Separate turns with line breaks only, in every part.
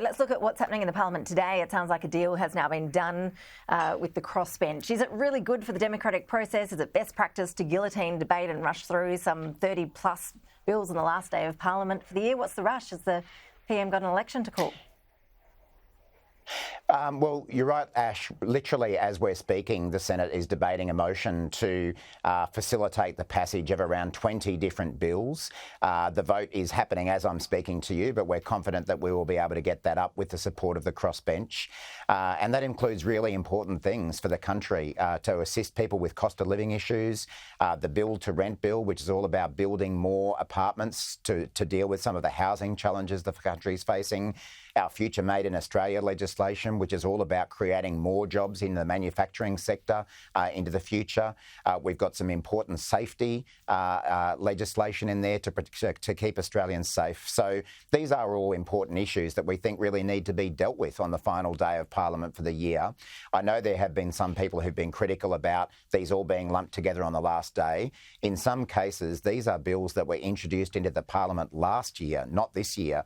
let's look at what's happening in the Parliament today. It sounds like a deal has now been done with the crossbench. Is it really good for the democratic process? Is it best practice to guillotine debate and rush through some 30-plus bills on the last day of Parliament for the year? What's the rush? Has the PM got an election to call?
Well, you're right, Ash. Literally, as we're speaking, the Senate is debating a motion to facilitate the passage of around 20 different bills. The vote is happening as I'm speaking to you, but we're confident that we will be able to get that up with the support of the crossbench. And that includes really important things for the country to assist people with cost of living issues, the build to rent bill, which is all about building more apartments to deal with some of the housing challenges the country is facing. Our Future Made in Australia legislation, which is all about creating more jobs in the manufacturing sector into the future. We've got some important safety legislation in there to keep Australians safe. So these are all important issues that we think really need to be dealt with on the final day of Parliament for the year. I know there have been some people who've been critical about these all being lumped together on the last day. In some cases, these are bills that were introduced into the Parliament last year, not this year.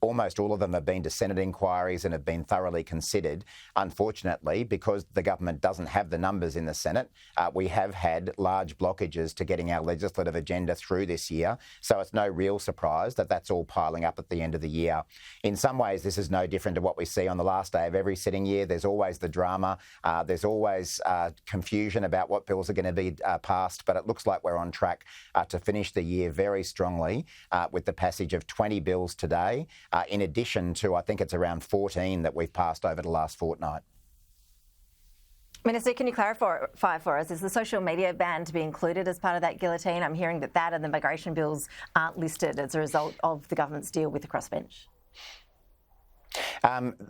Almost all of them have been to Senate inquiries and have been thoroughly considered. Unfortunately, because the government doesn't have the numbers in the Senate, we have had large blockages to getting our legislative agenda through this year. So it's no real surprise that that's all piling up at the end of the year. In some ways, this is no different to what we see on the last day of every sitting year. There's always the drama. There's always confusion about what bills are going to be passed. But it looks like we're on track to finish the year very strongly with the passage of 20 bills today, in addition to, I think it's around 14 that we've passed over the last fortnight.
Minister, can you clarify for us, is the social media ban to be included as part of that guillotine? I'm hearing that and the migration bills aren't listed as a result of the government's deal with the crossbench.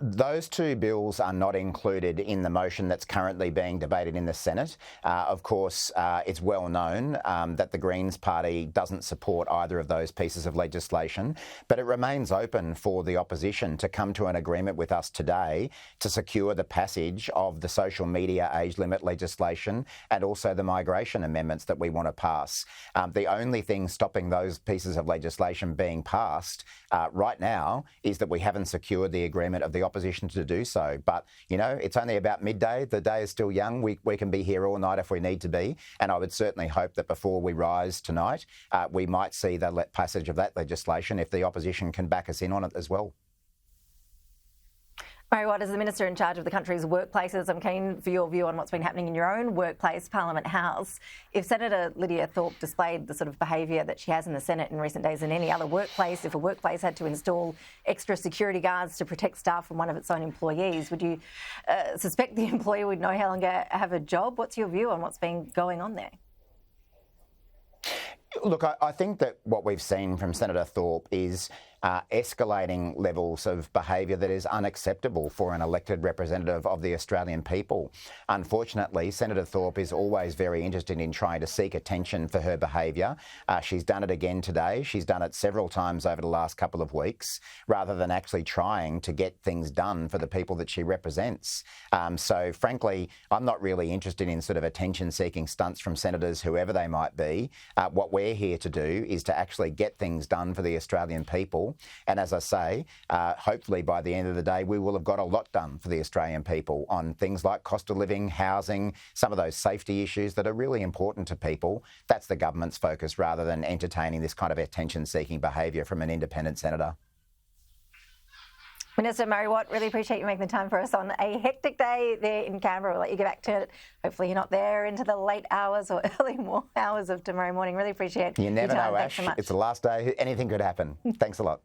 Those two bills are not included in the motion that's currently being debated in the Senate. Of course, it's well known that the Greens party doesn't support either of those pieces of legislation, but it remains open for the opposition to come to an agreement with us today to secure the passage of the social media age limit legislation and also the migration amendments that we want to pass. The only thing stopping those pieces of legislation being passed right now is that we haven't secured the agreement of the opposition to do so. But, you know, it's only about midday. The day is still young. We can be here all night if we need to be. And I would certainly hope that before we rise tonight, we might see the passage of that legislation if the opposition can back us in on it as well.
Mary Watt, as the Minister in charge of the country's workplaces, I'm keen for your view on what's been happening in your own workplace, Parliament House. If Senator Lydia Thorpe displayed the sort of behaviour that she has in the Senate in recent days in any other workplace, if a workplace had to install extra security guards to protect staff from one of its own employees, would you suspect the employer would no longer have a job? What's your view on what's been going on there?
Look, I think that what we've seen from Senator Thorpe is escalating levels of behaviour that is unacceptable for an elected representative of the Australian people. Unfortunately, Senator Thorpe is always very interested in trying to seek attention for her behaviour. She's done it again today. She's done it several times over the last couple of weeks, rather than actually trying to get things done for the people that she represents. So, frankly, I'm not really interested in sort of attention-seeking stunts from senators, whoever they might be. What we're here to do is to actually get things done for the Australian people. And as I say, hopefully by the end of the day, we will have got a lot done for the Australian people on things like cost of living, housing, some of those safety issues that are really important to people. That's the government's focus, rather than entertaining this kind of attention-seeking behaviour from an independent senator.
Minister Mary Watt, really appreciate you making the time for us on a hectic day there in Canberra. We'll let you get back to it. Hopefully you're not there into the late hours or early hours of tomorrow morning. Really appreciate
You never
your time.
know, Ash.
Thanks so much.
It's the last day. Anything could happen. Thanks a lot.